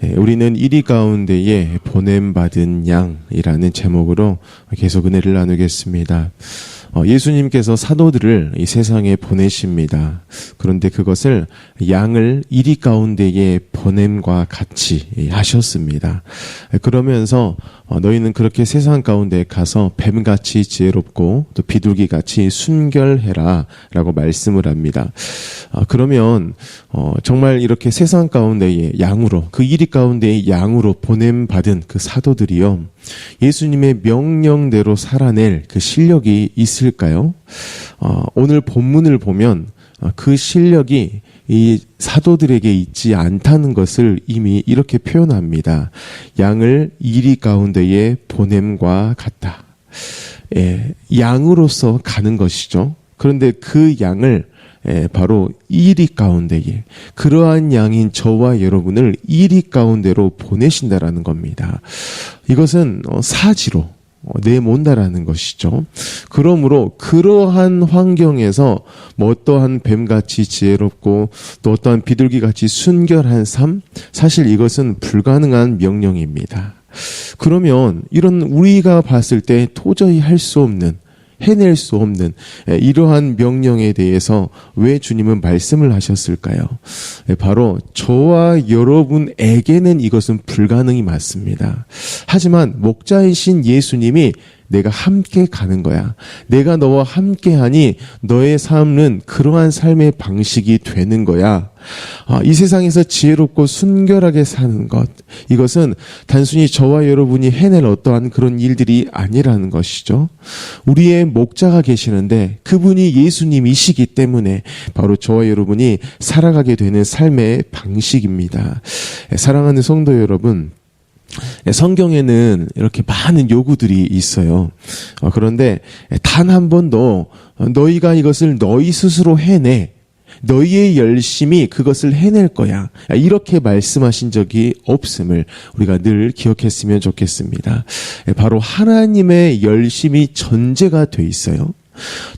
우리는 이리 가운데에 보냄받은 양이라는 제목으로 계속 은혜를 나누겠습니다. 예수님께서 사도들을 이 세상에 보내십니다. 그런데 그것을 양을 이리 가운데에 보냄과 같이 하셨습니다. 그러면서 너희는 그렇게 세상 가운데 가서 뱀같이 지혜롭고 또 비둘기같이 순결해라 라고 말씀을 합니다. 그러면 정말 이렇게 세상 가운데에 양으로, 그 이리 가운데에 양으로 보냄받은 그 사도들이요, 예수님의 명령대로 살아낼 그 실력이 있을까요? 오늘 본문을 보면 그 실력이 이 사도들에게 있지 않다는 것을 이미 이렇게 표현합니다. 양을 이리 가운데에 보냄과 같다. 양으로서 가는 것이죠. 그런데 그 양을 바로 이리 가운데에, 그러한 양인 저와 여러분을 이리 가운데로 보내신다라는 겁니다. 이것은 사지로 내몬다라는 것이죠. 그러므로 그러한 환경에서 어떠한 뱀같이 지혜롭고 또 어떠한 비둘기같이 순결한 삶, 사실 이것은 불가능한 명령입니다. 그러면 이런 우리가 봤을 때 도저히 할 수 없는, 해낼 수 없는 이러한 명령에 대해서 왜 주님은 말씀을 하셨을까요? 바로 저와 여러분에게는 이것은 불가능이 맞습니다. 하지만 목자이신 예수님이 내가 함께 가는 거야. 내가 너와 함께하니 너의 삶은 그러한 삶의 방식이 되는 거야. 이 세상에서 지혜롭고 순결하게 사는 것, 이것은 단순히 저와 여러분이 해낼 어떠한 그런 일들이 아니라는 것이죠. 우리의 목자가 계시는데 그분이 예수님이시기 때문에 바로 저와 여러분이 살아가게 되는 삶의 방식입니다. 사랑하는 성도 여러분, 성경에는 이렇게 많은 요구들이 있어요. 그런데 단 한 번도 너희가 이것을 너희 스스로 해내, 너희의 열심이 그것을 해낼 거야, 이렇게 말씀하신 적이 없음을 우리가 늘 기억했으면 좋겠습니다. 바로 하나님의 열심이 전제가 돼 있어요.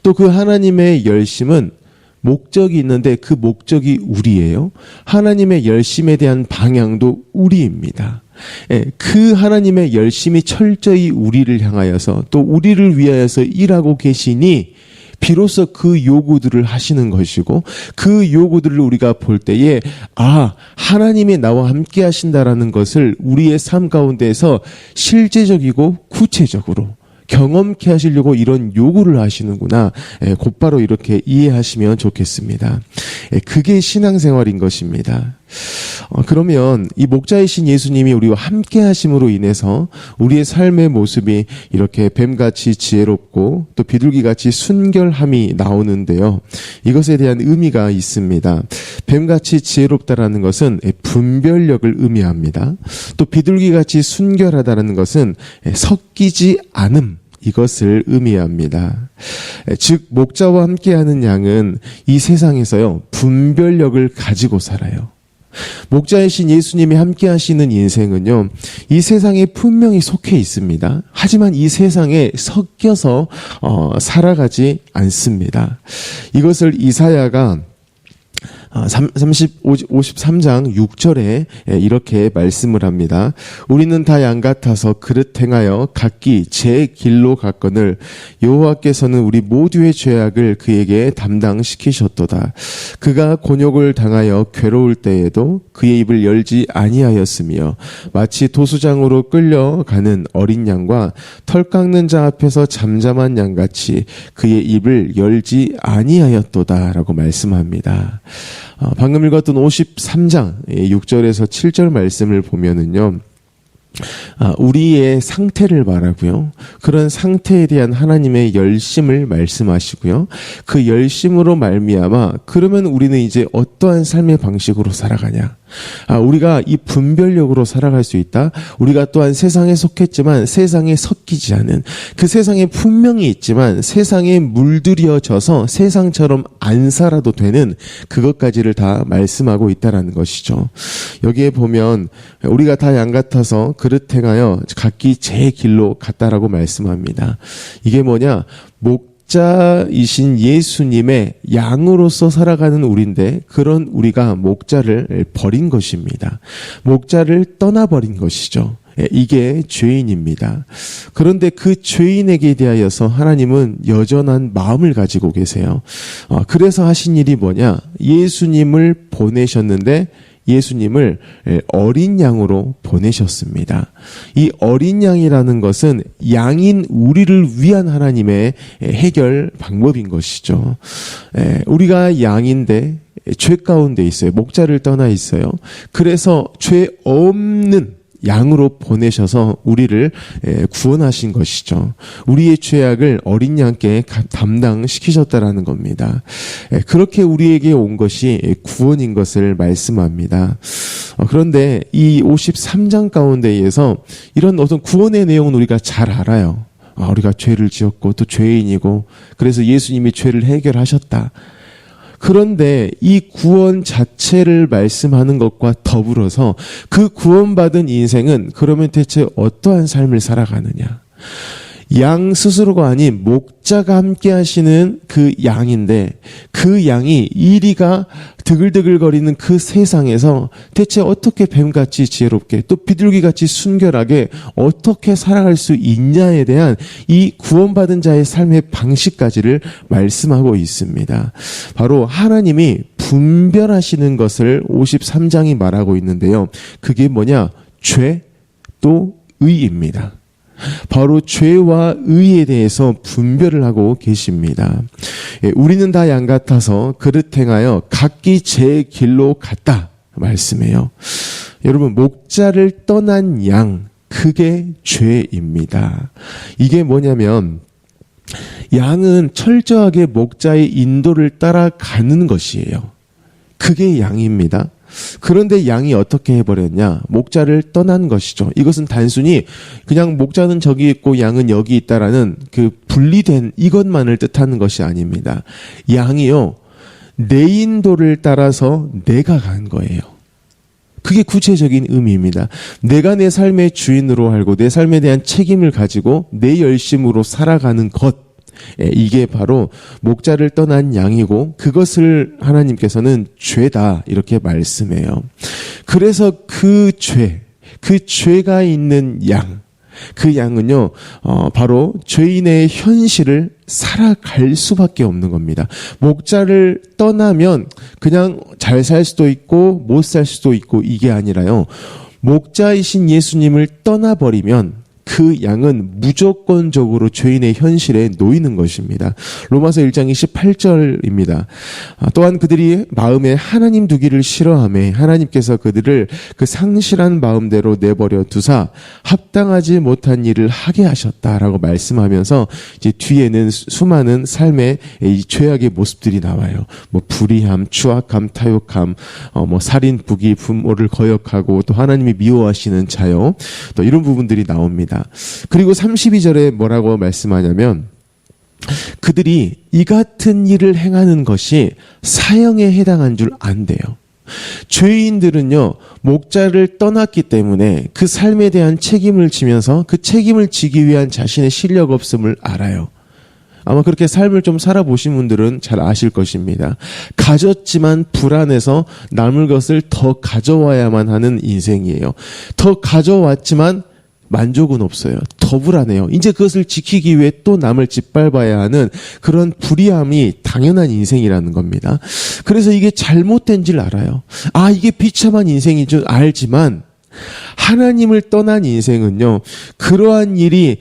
또 그 하나님의 열심은 목적이 있는데 그 목적이 우리예요. 하나님의 열심에 대한 방향도 우리입니다. 그 하나님의 열심이 철저히 우리를 향하여서 또 우리를 위하여서 일하고 계시니 비로소 그 요구들을 하시는 것이고, 그 요구들을 우리가 볼 때에 하나님이 나와 함께 하신다라는 것을 우리의 삶 가운데에서 실제적이고 구체적으로 경험케 하시려고 이런 요구를 하시는구나, 곧바로 이렇게 이해하시면 좋겠습니다. 그게 신앙생활인 것입니다. 그러면 이 목자이신 예수님이 우리와 함께 하심으로 인해서 우리의 삶의 모습이 이렇게 뱀같이 지혜롭고 또 비둘기같이 순결함이 나오는데요, 이것에 대한 의미가 있습니다. 뱀같이 지혜롭다라는 것은 분별력을 의미합니다. 또 비둘기같이 순결하다라는 것은 섞이지 않음, 이것을 의미합니다. 즉 목자와 함께하는 양은 이 세상에서요, 분별력을 가지고 살아요. 목자이신 예수님이 함께 하시는 인생은요, 이 세상에 분명히 속해 있습니다. 하지만 이 세상에 섞여서 살아가지 않습니다. 이것을 이사야가 53장 6절에 이렇게 말씀을 합니다. 우리는 다 양 같아서 그릇 행하여 각기 제 길로 갔거늘 여호와께서는 우리 모두의 죄악을 그에게 담당시키셨도다. 그가 곤욕을 당하여 괴로울 때에도 그의 입을 열지 아니하였으며 마치 도수장으로 끌려가는 어린 양과 털 깎는 자 앞에서 잠잠한 양같이 그의 입을 열지 아니하였도다 라고 말씀합니다. 방금 읽었던 53장 6절에서 7절 말씀을 보면은요, 우리의 상태를 말하고요, 그런 상태에 대한 하나님의 열심을 말씀하시고요, 그 열심으로 말미암아 그러면 우리는 이제 어떠한 삶의 방식으로 살아가냐, 우리가 이 분별력으로 살아갈 수 있다. 우리가 또한 세상에 속했지만 세상에 섞이지 않은, 그 세상에 분명히 있지만 세상에 물들여져서 세상처럼 안 살아도 되는 그것까지를 다 말씀하고 있다라는 것이죠. 여기에 보면 우리가 다 양 같아서 그릇 행하여 각기 제 길로 갔다라고 말씀합니다. 이게 뭐냐? 목자이신 예수님의 양으로서 살아가는 우리인데 그런 우리가 목자를 버린 것입니다. 목자를 떠나버린 것이죠. 이게 죄인입니다. 그런데 그 죄인에게 대하여서 하나님은 여전한 마음을 가지고 계세요. 그래서 하신 일이 뭐냐? 예수님을 보내셨는데 예수님을 어린 양으로 보내셨습니다. 이 어린 양이라는 것은 양인 우리를 위한 하나님의 해결 방법인 것이죠. 우리가 양인데 죄 가운데 있어요. 목자를 떠나 있어요. 그래서 죄 없는 양으로 보내셔서 우리를 구원하신 것이죠. 우리의 죄악을 어린 양께 담당시키셨다라는 겁니다. 그렇게 우리에게 온 것이 구원인 것을 말씀합니다. 그런데 이 53장 가운데에서 이런 어떤 구원의 내용은 우리가 잘 알아요. 우리가 죄를 지었고 또 죄인이고 그래서 예수님이 죄를 해결하셨다. 그런데 이 구원 자체를 말씀하는 것과 더불어서 그 구원받은 인생은 그러면 대체 어떠한 삶을 살아가느냐? 양 스스로가 아닌 목자가 함께 하시는 그 양인데 그 양이 이리가 드글드글거리는 그 세상에서 대체 어떻게 뱀같이 지혜롭게 또 비둘기같이 순결하게 어떻게 살아갈 수 있냐에 대한 이 구원받은 자의 삶의 방식까지를 말씀하고 있습니다. 바로 하나님이 분별하시는 것을 53장이 말하고 있는데요. 그게 뭐냐? 죄 또 의입니다. 바로 죄와 의에 대해서 분별을 하고 계십니다. 우리는 다 양 같아서 그릇 행하여 각기 제 길로 갔다 말씀해요. 여러분, 목자를 떠난 양, 그게 죄입니다. 이게 뭐냐면 양은 철저하게 목자의 인도를 따라가는 것이에요. 그게 양입니다. 그런데 양이 어떻게 해버렸냐? 목자를 떠난 것이죠. 이것은 단순히 그냥 목자는 저기 있고 양은 여기 있다라는 그 분리된 이것만을 뜻하는 것이 아닙니다. 양이요, 내 인도를 따라서 내가 간 거예요. 그게 구체적인 의미입니다. 내가 내 삶의 주인으로 알고 내 삶에 대한 책임을 가지고 내 열심으로 살아가는 것, 이게 바로 목자를 떠난 양이고 그것을 하나님께서는 죄다 이렇게 말씀해요. 그래서 그 죄가 있는 양, 그 양은요 바로 죄인의 현실을 살아갈 수밖에 없는 겁니다. 목자를 떠나면 그냥 잘 살 수도 있고 못 살 수도 있고 이게 아니라요, 목자이신 예수님을 떠나버리면 그 양은 무조건적으로 죄인의 현실에 놓이는 것입니다. 로마서 1장 28절입니다. 또한 그들이 마음에 하나님 두기를 싫어하며 하나님께서 그들을 그 상실한 마음대로 내버려 두사 합당하지 못한 일을 하게 하셨다라고 말씀하면서 이제 뒤에는 수많은 삶의 이 죄악의 모습들이 나와요. 뭐 불의함, 추악함, 타욕함, 살인, 부기, 부모를 거역하고 또 하나님이 미워하시는 자요. 또 이런 부분들이 나옵니다. 그리고 32절에 뭐라고 말씀하냐면 그들이 이 같은 일을 행하는 것이 사형에 해당한 줄 안대요. 죄인들은요, 목자를 떠났기 때문에 그 삶에 대한 책임을 지면서 그 책임을 지기 위한 자신의 실력 없음을 알아요. 아마 그렇게 삶을 좀 살아보신 분들은 잘 아실 것입니다. 가졌지만 불안해서 남을 것을 더 가져와야만 하는 인생이에요. 더 가져왔지만 만족은 없어요. 더 불안해요. 이제 그것을 지키기 위해 또 남을 짓밟아야 하는 그런 불의함이 당연한 인생이라는 겁니다. 그래서 이게 잘못된 줄 알아요. 이게 비참한 인생인 줄 알지만 하나님을 떠난 인생은요, 그러한 일이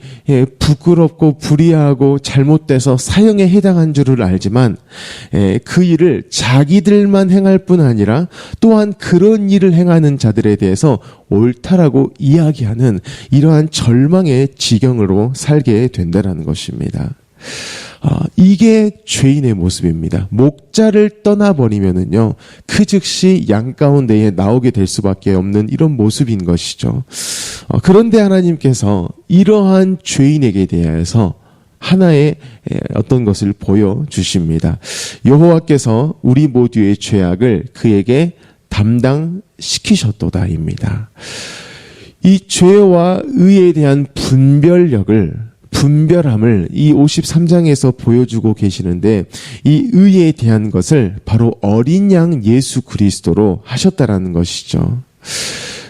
부끄럽고 불의하고 잘못돼서 사형에 해당한 줄을 알지만 그 일을 자기들만 행할 뿐 아니라 또한 그런 일을 행하는 자들에 대해서 옳다라고 이야기하는 이러한 절망의 지경으로 살게 된다는 것입니다. 이게 죄인의 모습입니다. 목자를 떠나버리면은요, 그 즉시 양 가운데에 나오게 될 수밖에 없는 이런 모습인 것이죠. 그런데 하나님께서 이러한 죄인에게 대해서 하나의 어떤 것을 보여주십니다. 여호와께서 우리 모두의 죄악을 그에게 담당시키셨도다입니다. 이 죄와 의에 대한 분별함을 이 53장에서 보여주고 계시는데, 이 의에 대한 것을 바로 어린 양 예수 그리스도로 하셨다라는 것이죠.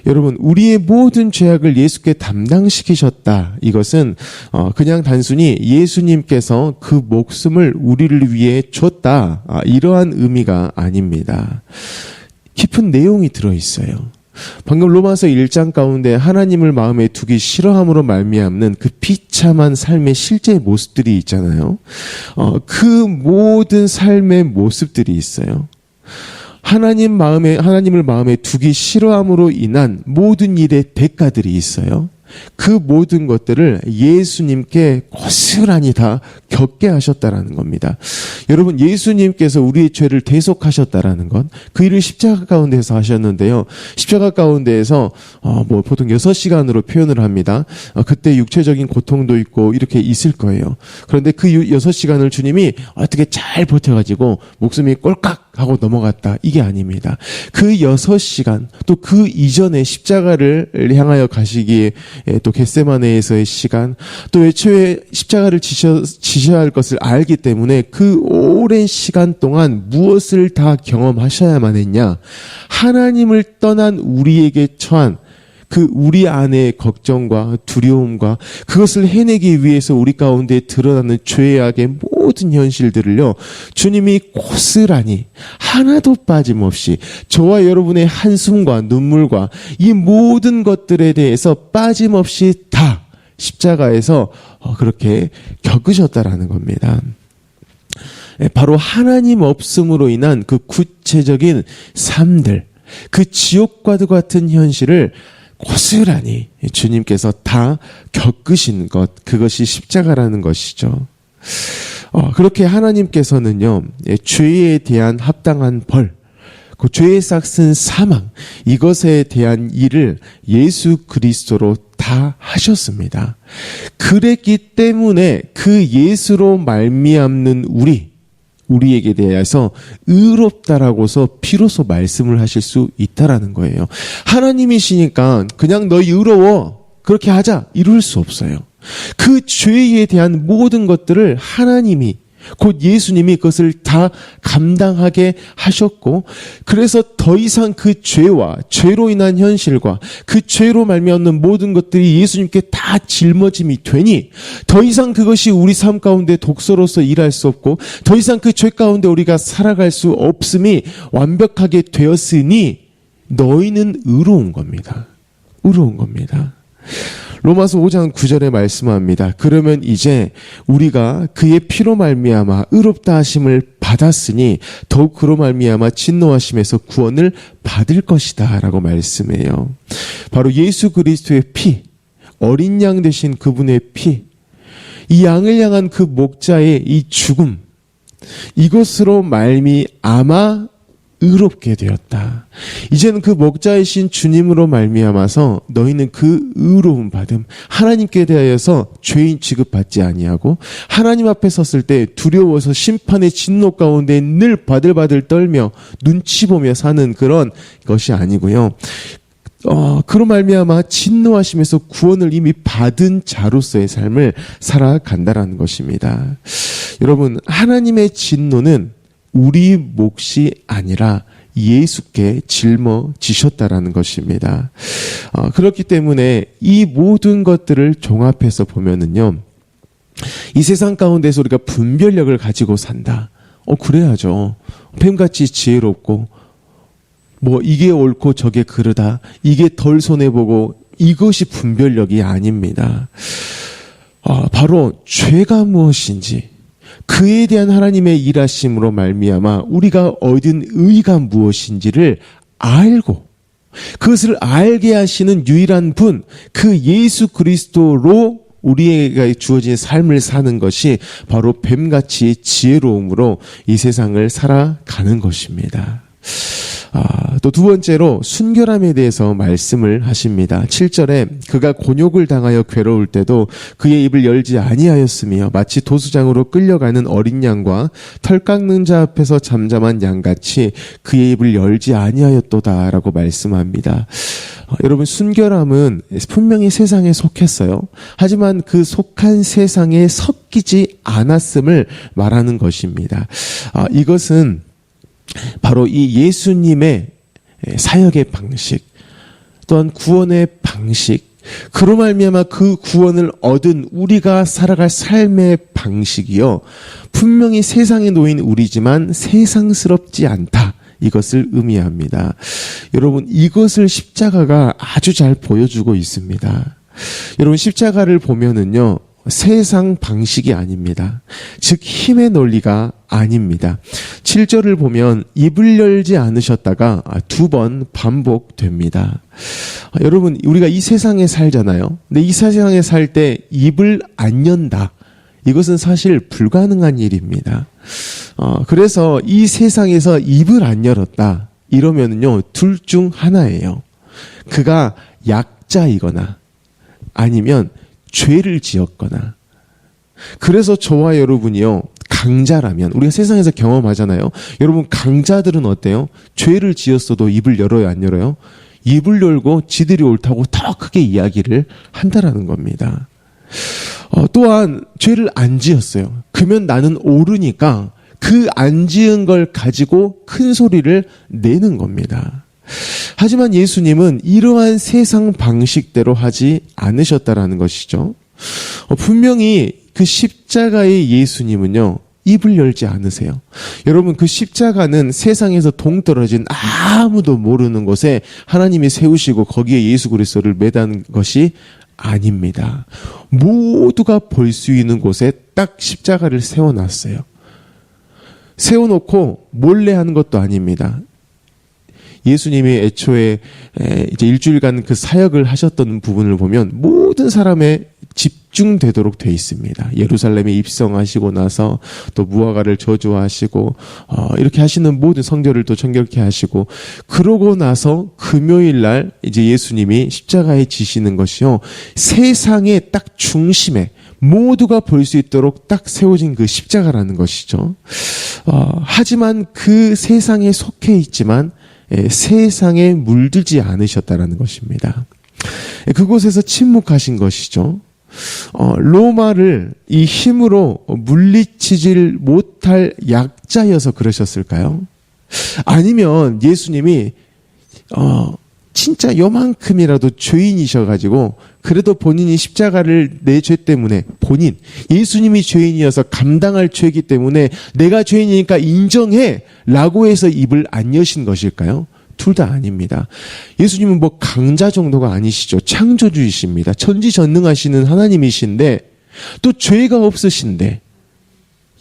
여러분, 우리의 모든 죄악을 예수께 담당시키셨다. 이것은 그냥 단순히 예수님께서 그 목숨을 우리를 위해 줬다, 이러한 의미가 아닙니다. 깊은 내용이 들어있어요. 방금 로마서 1장 가운데 하나님을 마음에 두기 싫어함으로 말미암는 그 비참한 삶의 실제 모습들이 있잖아요. 그 모든 삶의 모습들이 있어요. 하나님을 마음에 두기 싫어함으로 인한 모든 일의 대가들이 있어요. 그 모든 것들을 예수님께 고스란히 다 겪게 하셨다라는 겁니다. 여러분, 예수님께서 우리의 죄를 대속하셨다라는 것, 그 일을 십자가 가운데에서 하셨는데요. 십자가 가운데에서 보통 6시간으로 표현을 합니다. 그때 육체적인 고통도 있고 이렇게 있을 거예요. 그런데 그 6시간을 주님이 어떻게 잘 버텨가지고 목숨이 꼴깍 하고 넘어갔다, 이게 아닙니다. 그 6시간, 또 그 이전에 십자가를 향하여 가시기에 또 겟세마네에서의 시간, 또 애초에 십자가를 지셔야 할 것을 알기 때문에 그 오랜 시간 동안 무엇을 다 경험하셔야만 했냐? 하나님을 떠난 우리에게 처한 그 우리 안의 걱정과 두려움과 그것을 해내기 위해서 우리 가운데 드러나는 죄악의 모든 현실들을요, 주님이 고스란히 하나도 빠짐없이 저와 여러분의 한숨과 눈물과 이 모든 것들에 대해서 빠짐없이 다 십자가에서 그렇게 겪으셨다라는 겁니다. 바로 하나님 없음으로 인한 그 구체적인 삶들, 그 지옥과도 같은 현실을 고스란히 주님께서 다 겪으신 것, 그것이 십자가라는 것이죠. 그렇게 하나님께서는요, 죄에 대한 합당한 벌, 그 죄의 싹슨 사망, 이것에 대한 일을 예수 그리스도로 다 하셨습니다. 그랬기 때문에 그 예수로 말미암는 우리에게 대해서 의롭다라고서 비로소 말씀을 하실 수 있다라는 거예요. 하나님이시니까 그냥 너희 의로워, 그렇게 하자, 이룰 수 없어요. 그 죄에 대한 모든 것들을 하나님이, 곧 예수님이 그것을 다 감당하게 하셨고, 그래서 더 이상 그 죄와 죄로 인한 현실과 그 죄로 말미암는 모든 것들이 예수님께 다 짊어짐이 되니 더 이상 그것이 우리 삶 가운데 독소로서 일할 수 없고, 더 이상 그 죄 가운데 우리가 살아갈 수 없음이 완벽하게 되었으니 너희는 의로운 겁니다. 의로운 겁니다. 로마서 5장 9절에 말씀합니다. 그러면 이제 우리가 그의 피로 말미암아 의롭다 하심을 받았으니 더욱 그로 말미암아 진노하심에서 구원을 받을 것이다 라고 말씀해요. 바로 예수 그리스도의 피, 어린 양 되신 그분의 피, 이 양을 향한 그 목자의 이 죽음, 이것으로 말미암아 의롭게 되었다. 이제는 그 목자이신 주님으로 말미암아서 너희는 그 의로움 받음, 하나님께 대하여서 죄인 취급받지 아니하고 하나님 앞에 섰을 때 두려워서 심판의 진노 가운데 늘 바들바들 떨며 눈치 보며 사는 그런 것이 아니고요. 그로 말미암아 진노하심에서 구원을 이미 받은 자로서의 삶을 살아간다라는 것입니다. 여러분, 하나님의 진노는 우리 몫이 아니라 예수께 짊어지셨다라는 것입니다. 그렇기 때문에 이 모든 것들을 종합해서 보면은요, 이 세상 가운데서 우리가 분별력을 가지고 산다. 그래야죠. 뱀같이 지혜롭고, 이게 옳고 저게 그르다, 이게 덜 손해보고, 이것이 분별력이 아닙니다. 바로 죄가 무엇인지, 그에 대한 하나님의 일하심으로 말미암아 우리가 얻은 의가 무엇인지를 알고 그것을 알게 하시는 유일한 분, 그 예수 그리스도로 우리에게 주어진 삶을 사는 것이 바로 뱀같이 지혜로움으로 이 세상을 살아가는 것입니다. 또 두 번째로 순결함에 대해서 말씀을 하십니다. 7절에 그가 곤욕을 당하여 괴로울 때도 그의 입을 열지 아니하였으며 마치 도수장으로 끌려가는 어린 양과 털 깎는 자 앞에서 잠잠한 양같이 그의 입을 열지 아니하였도다라고 말씀합니다. 여러분, 순결함은 분명히 세상에 속했어요. 하지만 그 속한 세상에 섞이지 않았음을 말하는 것입니다. 이것은 바로 이 예수님의 사역의 방식, 또한 구원의 방식, 그로 말미암아 그 구원을 얻은 우리가 살아갈 삶의 방식이요, 분명히 세상에 놓인 우리지만 세상스럽지 않다, 이것을 의미합니다. 여러분, 이것을 십자가가 아주 잘 보여주고 있습니다. 여러분, 십자가를 보면은요, 세상 방식이 아닙니다. 즉 힘의 논리가 아닙니다. 7절을 보면 입을 열지 않으셨다가 2번 반복됩니다. 여러분, 우리가 이 세상에 살잖아요. 근데 이 세상에 살 때 입을 안 연다, 이것은 사실 불가능한 일입니다. 그래서 이 세상에서 입을 안 열었다 이러면은요, 둘 중 하나예요. 그가 약자이거나 아니면 죄를 지었거나. 그래서 저와 여러분이요, 강자라면, 우리가 세상에서 경험하잖아요. 여러분, 강자들은 어때요? 죄를 지었어도 입을 열어요, 안 열어요? 입을 열고 지들이 옳다고 더 크게 이야기를 한다라는 겁니다. 또한 죄를 안 지었어요. 그러면 나는 옳으니까 그 안 지은 걸 가지고 큰 소리를 내는 겁니다. 하지만 예수님은 이러한 세상 방식대로 하지 않으셨다라는 것이죠. 분명히 그 십자가의 예수님은요, 입을 열지 않으세요. 여러분, 그 십자가는 세상에서 동떨어진 아무도 모르는 곳에 하나님이 세우시고 거기에 예수 그리스도를 매단 것이 아닙니다. 모두가 볼 수 있는 곳에 딱 십자가를 세워놨어요. 세워놓고 몰래 하는 것도 아닙니다. 예수님이 애초에 이제 일주일간 그 사역을 하셨던 부분을 보면 모든 사람의 집중되도록 돼 있습니다. 예루살렘에 입성하시고 나서 또 무화과를 저주하시고 이렇게 하시는 모든 성전을 또 정결케 하시고, 그러고 나서 금요일 날 이제 예수님이 십자가에 지시는 것이요, 세상의 딱 중심에 모두가 볼 수 있도록 딱 세워진 그 십자가라는 것이죠. 하지만 그 세상에 속해 있지만 세상에 물들지 않으셨다라는 것입니다. 그곳에서 침묵하신 것이죠. 로마를 이 힘으로 물리치질 못할 약자여서 그러셨을까요? 아니면 예수님이 진짜 요만큼이라도 죄인이셔가지고 그래도 본인이 십자가를 내 죄 때문에, 예수님이 죄인이어서 감당할 죄이기 때문에 내가 죄인이니까 인정해 라고 해서 입을 안 여신 것일까요? 둘 다 아닙니다. 예수님은 뭐 강자 정도가 아니시죠. 창조주이십니다. 천지전능하시는 하나님이신데 또 죄가 없으신데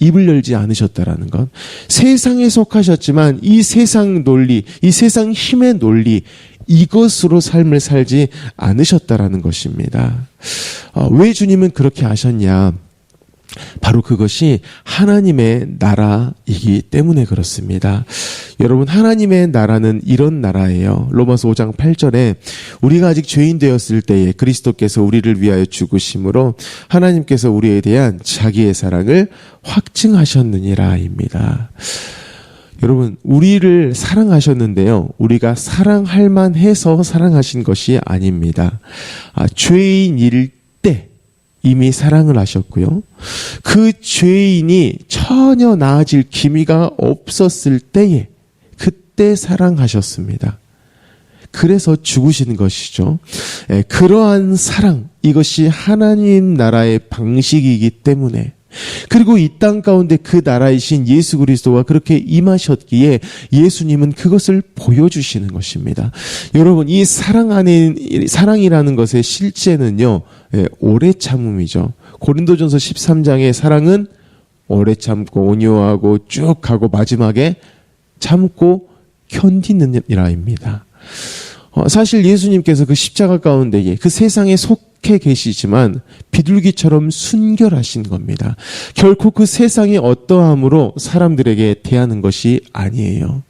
입을 열지 않으셨다라는 것. 세상에 속하셨지만 이 세상 논리, 이 세상 힘의 논리, 이것으로 삶을 살지 않으셨다라는 것입니다. 왜 주님은 그렇게 하셨냐? 바로 그것이 하나님의 나라이기 때문에 그렇습니다. 여러분, 하나님의 나라는 이런 나라예요. 로마서 5장 8절에 우리가 아직 죄인 되었을 때에 그리스도께서 우리를 위하여 죽으심으로 하나님께서 우리에 대한 자기의 사랑을 확증하셨느니라입니다. 여러분, 우리를 사랑하셨는데요, 우리가 사랑할 만해서 사랑하신 것이 아닙니다. 죄인일 때 이미 사랑을 하셨고요, 그 죄인이 전혀 나아질 기미가 없었을 때에 그때 사랑하셨습니다. 그래서 죽으신 것이죠. 그러한 사랑, 이것이 하나님 나라의 방식이기 때문에, 그리고 이 땅 가운데 그 나라이신 예수 그리스도와 그렇게 임하셨기에 예수님은 그것을 보여주시는 것입니다. 여러분, 이 사랑이라는 것의 실제는요, 오래 참음이죠. 고린도전서 13장의 사랑은 오래 참고 온유하고 쭉 가고 마지막에 참고 견디는 이라입니다. 사실 예수님께서 그 십자가 가운데에 그 세상에 속해 계시지만 비둘기처럼 순결하신 겁니다. 결코 그 세상의 어떠함으로 사람들에게 대하는 것이 아니에요.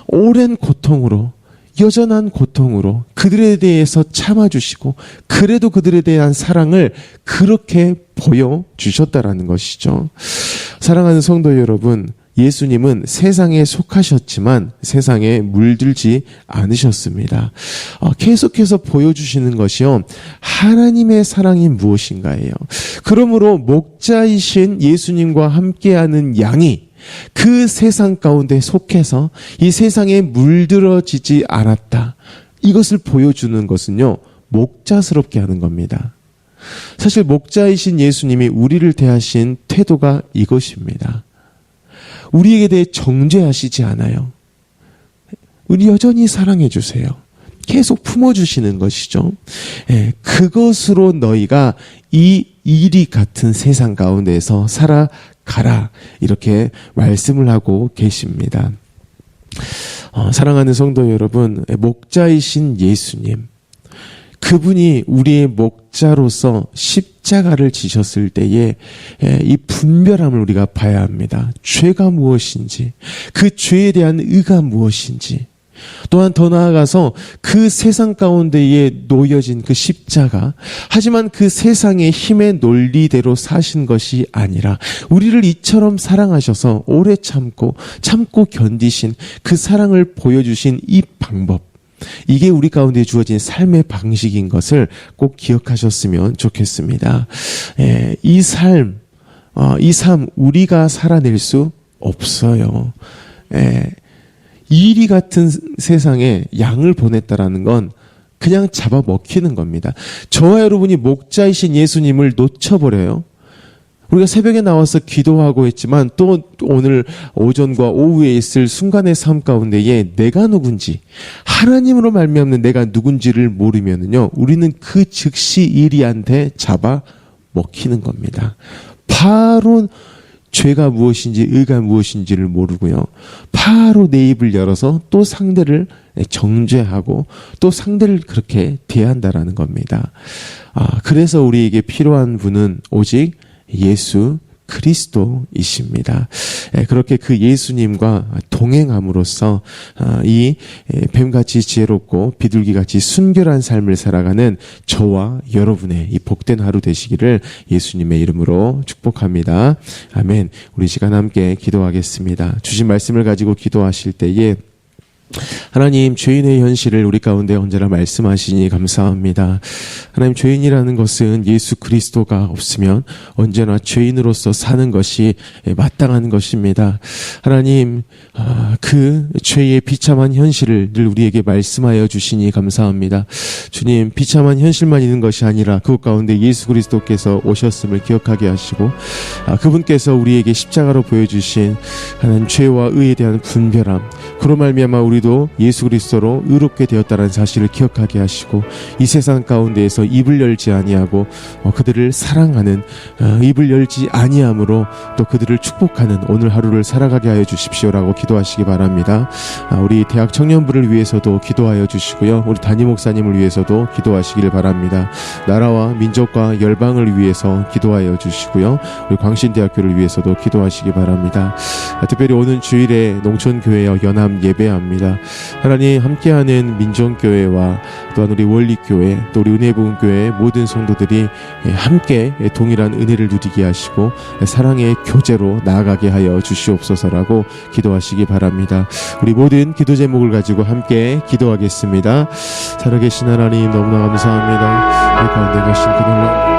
오랜 고통으로, 여전한 고통으로 그들에 대해서 참아주시고 그래도 그들에 대한 사랑을 그렇게 보여주셨다라는 것이죠. 사랑하는 성도 여러분, 예수님은 세상에 속하셨지만 세상에 물들지 않으셨습니다. 계속해서 보여주시는 것이요, 하나님의 사랑이 무엇인가예요. 그러므로 목자이신 예수님과 함께하는 양이 그 세상 가운데 속해서 이 세상에 물들어지지 않았다, 이것을 보여주는 것은요, 목자스럽게 하는 겁니다. 사실 목자이신 예수님이 우리를 대하신 태도가 이것입니다. 우리에게 대해 정죄하시지 않아요. 우리 여전히 사랑해 주세요. 계속 품어주시는 것이죠. 그것으로 너희가 이 이리 같은 세상 가운데서 살아가라, 이렇게 말씀을 하고 계십니다. 사랑하는 성도 여러분, 목자이신 예수님, 그분이 우리의 목자로서 십자가를 지셨을 때에 이 분별함을 우리가 봐야 합니다. 죄가 무엇인지, 그 죄에 대한 의가 무엇인지, 또한 더 나아가서 그 세상 가운데에 놓여진 그 십자가, 하지만 그 세상의 힘의 논리대로 사신 것이 아니라 우리를 이처럼 사랑하셔서 오래 참고 견디신 그 사랑을 보여주신 이 방법, 이게 우리 가운데 주어진 삶의 방식인 것을 꼭 기억하셨으면 좋겠습니다. 이 삶 우리가 살아낼 수 없어요. 이리 같은 세상에 양을 보냈다라는 건 그냥 잡아먹히는 겁니다. 저와 여러분이 목자이신 예수님을 놓쳐버려요. 우리가 새벽에 나와서 기도하고 했지만 또 오늘 오전과 오후에 있을 순간의 삶 가운데에 내가 누군지, 하나님으로 말미암는 내가 누군지를 모르면은요, 우리는 그 즉시 이리한테 잡아 먹히는 겁니다. 바로 죄가 무엇인지 의가 무엇인지를 모르고요, 바로 내 입을 열어서 또 상대를 정죄하고 또 상대를 그렇게 대한다라는 겁니다. 그래서 우리에게 필요한 분은 오직 예수 그리스도이십니다. 그렇게 그 예수님과 동행함으로써 이 뱀같이 지혜롭고 비둘기같이 순결한 삶을 살아가는 저와 여러분의 이 복된 하루 되시기를 예수님의 이름으로 축복합니다. 아멘. 우리 시간 함께 기도하겠습니다. 주신 말씀을 가지고 기도하실 때에 하나님, 죄인의 현실을 우리 가운데 언제나 말씀하시니 감사합니다. 하나님, 죄인이라는 것은 예수 그리스도가 없으면 언제나 죄인으로서 사는 것이 마땅한 것입니다. 하나님, 그 죄의 비참한 현실을 늘 우리에게 말씀하여 주시니 감사합니다. 주님, 비참한 현실만 있는 것이 아니라 그것 가운데 예수 그리스도께서 오셨음을 기억하게 하시고, 그분께서 우리에게 십자가로 보여주신 하나님 죄와 의에 대한 분별함, 그로 말미암아 우리도 예수 그리스도로 의롭게 되었다는 사실을 기억하게 하시고, 이 세상 가운데에서 입을 열지 아니하고 그들을 사랑하는, 입을 열지 아니함으로 또 그들을 축복하는 오늘 하루를 살아가게 하여 주십시오라고 기도하시기 바랍니다. 우리 대학 청년부를 위해서도 기도하여 주시고요, 우리 담임 목사님을 위해서도 기도하시길 바랍니다. 나라와 민족과 열방을 위해서 기도하여 주시고요, 우리 광신대학교를 위해서도 기도하시기 바랍니다. 특별히 오는 주일에 농촌교회와 연합 예배합니다. 하나님, 함께하는 민정교회와 또한 우리 원리교회, 또 우리 은혜부흥교회 모든 성도들이 함께 동일한 은혜를 누리게 하시고 사랑의 교제로 나아가게 하여 주시옵소서라고 기도하시기 바랍니다. 우리 모든 기도 제목을 가지고 함께 기도하겠습니다. 살아계신 하나님, 너무나 감사합니다. 우리 가운데 가신 그 놀라운